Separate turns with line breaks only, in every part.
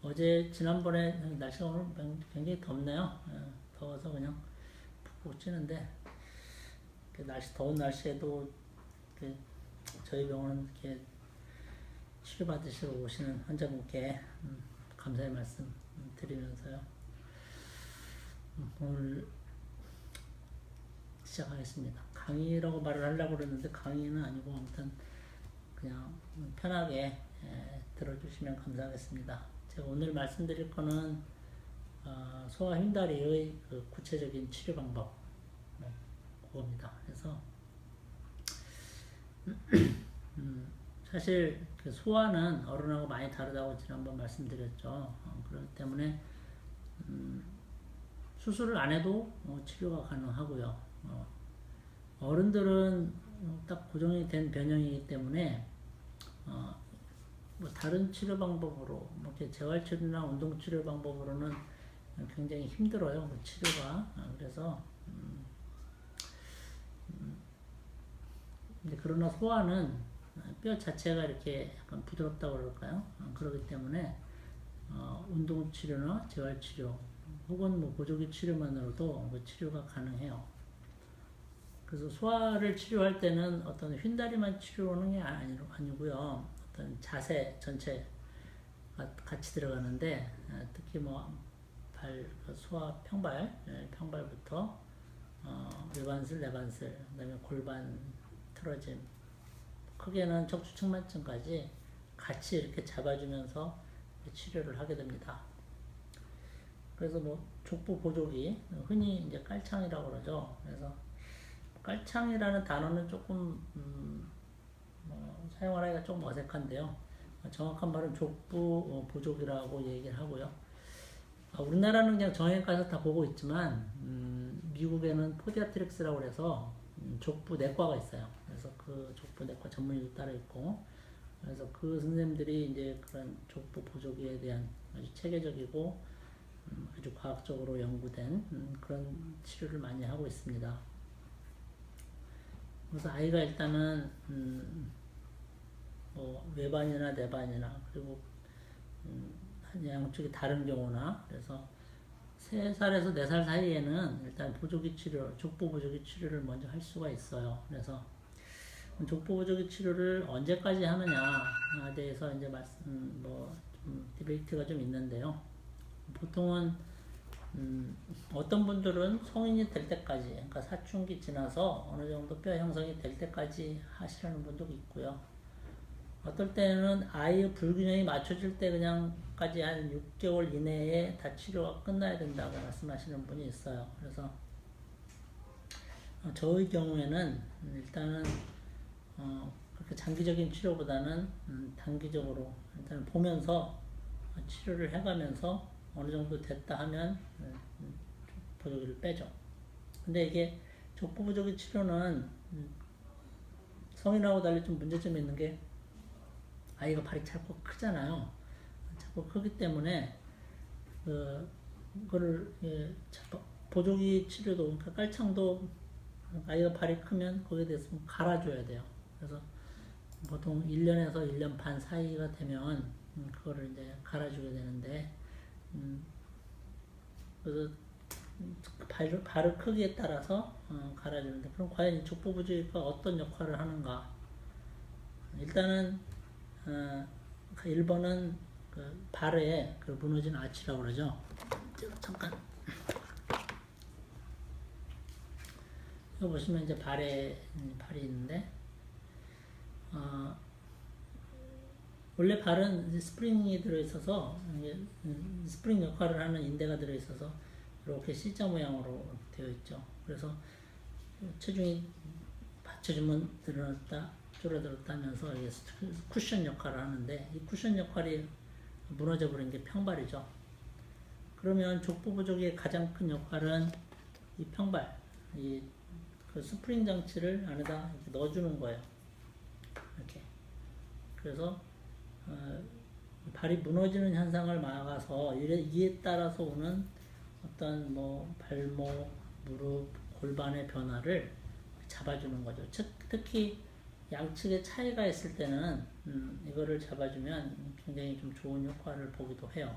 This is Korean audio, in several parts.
어제 지난번에 날씨가 오늘 굉장히 덥네요. 더워서 그냥 푹푹 찌는데 날씨 더운 날씨에도 저희 병원은 이렇게 치료받으시러 오시는 환자분께 감사의 말씀 드리면서요. 오늘 시작하겠습니다. 강의라고 말을 하려고 그랬는데 강의는 아니고 아무튼 그냥 편하게 들어주시면 감사하겠습니다. 제가 오늘 말씀드릴 거는 소아 휜다리의 그 구체적인 치료 방법 그겁니다. 그래서 사실 그 소아는 어른하고 많이 다르다고 지난번 말씀드렸죠. 그렇기 때문에 수술을 안 해도 치료가 가능하고요. 어른들은 딱 고정이 된 변형이기 때문에 뭐 다른 치료 방법으로 뭐 이렇게 재활치료나 운동치료 방법으로는 굉장히 힘들어요. 그 치료가. 그래서 근데 그러나 소아는 뼈 자체가 이렇게 약간 부드럽다고 그럴까요? 그렇기 때문에 운동치료나 재활치료 혹은 뭐 보조기 치료만으로도 그 치료가 가능해요. 그래서 소아를 치료할 때는 어떤 휜다리만 치료하는 게 아니고요. 어떤 자세 전체가 같이 들어가는데 특히 뭐 소아 평발부터 외반슬, 내반슬, 그다음에 골반 틀어짐, 크게는 척추측만증까지 같이 이렇게 잡아주면서 치료를 하게 됩니다. 그래서 뭐 족부 보조기, 흔히 이제 깔창이라고 그러죠. 그래서 깔창이라는 단어는 조금 사용하기가 조금 어색한데요. 정확한 말은 족부 보조기라고 얘기를 하고요. 우리나라는 그냥 정형외과 가서 다 보고 있지만 미국에는 포디아트릭스라고 해서 족부 내과가 있어요. 그래서 그 족부 내과 전문의도 따로 있고, 그래서 그 선생님들이 이제 그런 족부 보조기에 대한 아주 체계적이고 아주 과학적으로 연구된 그런 치료를 많이 하고 있습니다. 그래서 아이가 일단은 뭐 외반이나 내반이나 그리고 양쪽이 다른 경우나 그래서 3살에서 4살 사이에는 일단 보조기 치료, 족부 보조기 치료를 먼저 할 수가 있어요. 그래서 족부 보조기 치료를 언제까지 하느냐에 대해서 이제 디베이트가 좀 있는데요. 보통은 어떤 분들은 성인이 될 때까지, 그러니까 사춘기 지나서 어느 정도 뼈 형성이 될 때까지 하시려는 분도 있고요. 어떨 때는 아이의 불균형이 맞춰질 때 그냥까지 한 6개월 이내에 다 치료가 끝나야 된다고 말씀하시는 분이 있어요. 그래서 저의 경우에는 일단은 그렇게 장기적인 치료보다는 단기적으로 일단 보면서 치료를 해가면서 어느 정도 됐다 하면 보조기를 빼죠. 근데 이게 족부 보조기 치료는 성인하고 달리 좀 문제점이 있는 게 아이가 발이 자꾸 크잖아요. 자꾸 크기 때문에 그거를 보조기 치료도, 그러니까 깔창도 아이가 발이 크면 거기에 대해서 갈아줘야 돼요. 그래서 보통 1년에서 1년 반 사이가 되면 그거를 이제 갈아주게 되는데 그래서 발의 크기에 따라서 갈아주는데, 그럼 과연 이 족부 보조기가 어떤 역할을 하는가? 일단은 1번은 그 발에 그 무너진 아치라고 그러죠. 잠깐. 여기 보시면 이제 발이 있는데, 원래 발은 스프링이 들어있어서, 스프링 역할을 하는 인대가 들어있어서 이렇게 C자 모양으로 되어 있죠. 그래서 체중이 받쳐주면 늘어났다, 줄어들었다 하면서 쿠션 역할을 하는데, 이 쿠션 역할이 무너져 버린 게 평발이죠. 그러면 족부 보조기의 가장 큰 역할은 이 평발, 그 스프링 장치를 안에다 이렇게 넣어주는 거예요. 이렇게. 그래서 발이 무너지는 현상을 막아서 이에 따라서 오는 어떤 뭐 발목, 무릎, 골반의 변화를 잡아주는 거죠. 특히 양측의 차이가 있을 때는 이거를 잡아주면 굉장히 좀 좋은 효과를 보기도 해요.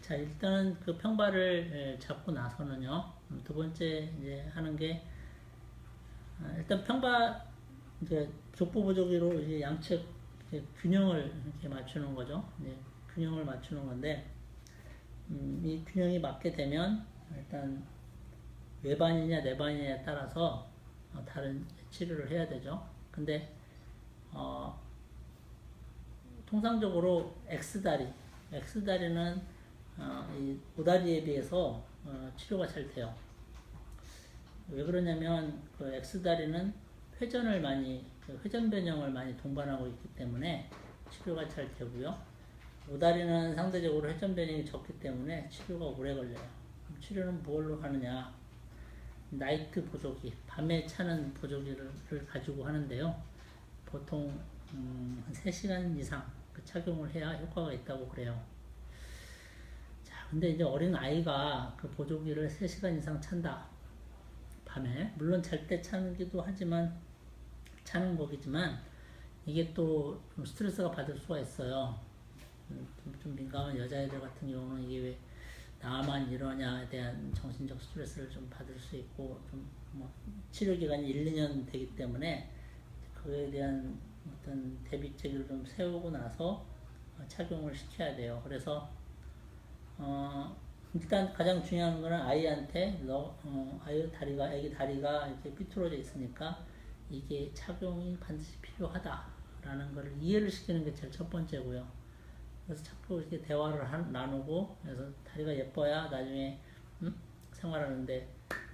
자, 일단 그 평발을 잡고 나서는요, 두 번째 이제 하는 게, 일단 평발, 이제 족부 보조기로 이제 양측 이제 균형을 이렇게 맞추는 거죠. 이제 균형을 맞추는 건데, 이 균형이 맞게 되면 일단 외반이냐 내반이냐에 따라서 다른 치료를 해야 되죠. 근데 통상적으로 X다리는 이 오다리에 비해서 치료가 잘 돼요. 왜 그러냐면 그 X다리는 회전을 많이 회전 변형을 많이 동반하고 있기 때문에 치료가 잘 되고요. 오다리는 상대적으로 회전 변형이 적기 때문에 치료가 오래 걸려요. 치료는 뭘로 하느냐? 나이트 보조기, 밤에 차는 보조기를 가지고 하는데요. 보통 한 3시간 이상 착용을 해야 효과가 있다고 그래요. 자, 근데 이제 어린 아이가 그 보조기를 3시간 이상 찬다. 밤에 물론 잘 때 차기도 하지만 차는 거기지만 이게 또 좀 스트레스가 받을 수가 있어요. 좀 민감한 여자애들 같은 경우는 이게 왜 나만 이러냐에 대한 정신적 스트레스를 좀 받을 수 있고 좀 뭐 치료 기간이 1, 2년 되기 때문에 그에 대한 어떤 대비책을 좀 세우고 나서 착용을 시켜야 돼요. 그래서 일단 가장 중요한 거는 아이한테 애기 다리가 이렇게 삐뚤어져 있으니까 이게 착용이 반드시 필요하다라는 걸 이해를 시키는 게 제일 첫 번째고요. 그래서 자꾸 이렇게 대화를 나누고, 그래서 다리가 예뻐야 나중에 생활하는데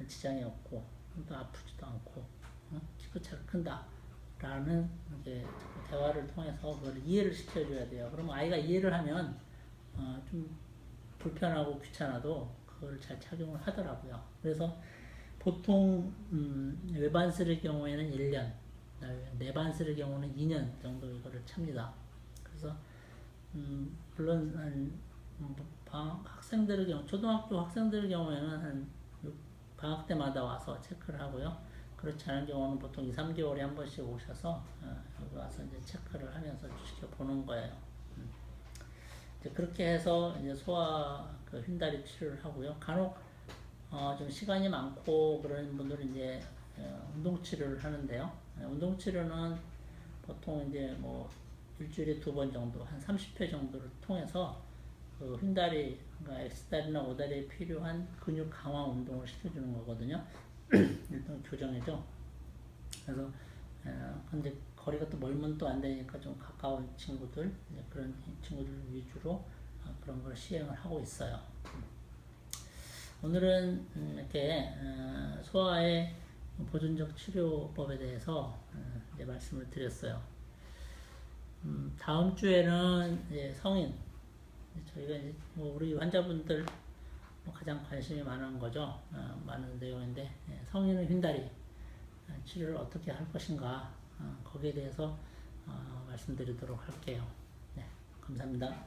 지장이 없고 또 아프지도 않고 키도 잘 큰다라는 이제 대화를 통해서 그걸 이해를 시켜줘야 돼요. 그럼 아이가 이해를 하면 좀 불편하고 귀찮아도 그걸 잘 착용을 하더라고요. 그래서 보통 외반슬의 경우에는 1년, 내반슬의 경우는 2년 정도 이거를 찹니다. 그래서 물론 학생들의 경우, 초등학교 학생들의 경우에는 한 방학 때마다 와서 체크를 하고요. 그렇지 않은 경우는 보통 2, 3개월에 한 번씩 오셔서 여기 와서 이제 체크를 하면서 지켜보는 거예요. 이제 그렇게 해서 이제 소아 그 휜다리 치료를 하고요. 간혹 좀 시간이 많고 그런 분들은 이제 운동 치료를 하는데요. 운동 치료는 보통 이제 뭐 일주일에 2번 정도, 한 30회 정도를 통해서 그 휜다리, 그러니까 X다리나 O다리에 필요한 근육 강화 운동을 시켜주는 거거든요. 일단 교정이죠. 그래서 근데 거리가 또 멀면 또 안 되니까 좀 가까운 친구들, 그런 친구들 위주로 그런 걸 시행을 하고 있어요. 오늘은 이렇게 소아의 보존적 치료법에 대해서 이제 말씀을 드렸어요. 다음 주에는 이제 성인, 저희가 이제 뭐 우리 환자분들 가장 관심이 많은 거죠. 많은 내용인데, 성인의 휜다리 치료를 어떻게 할 것인가, 거기에 대해서 말씀드리도록 할게요. 네, 감사합니다.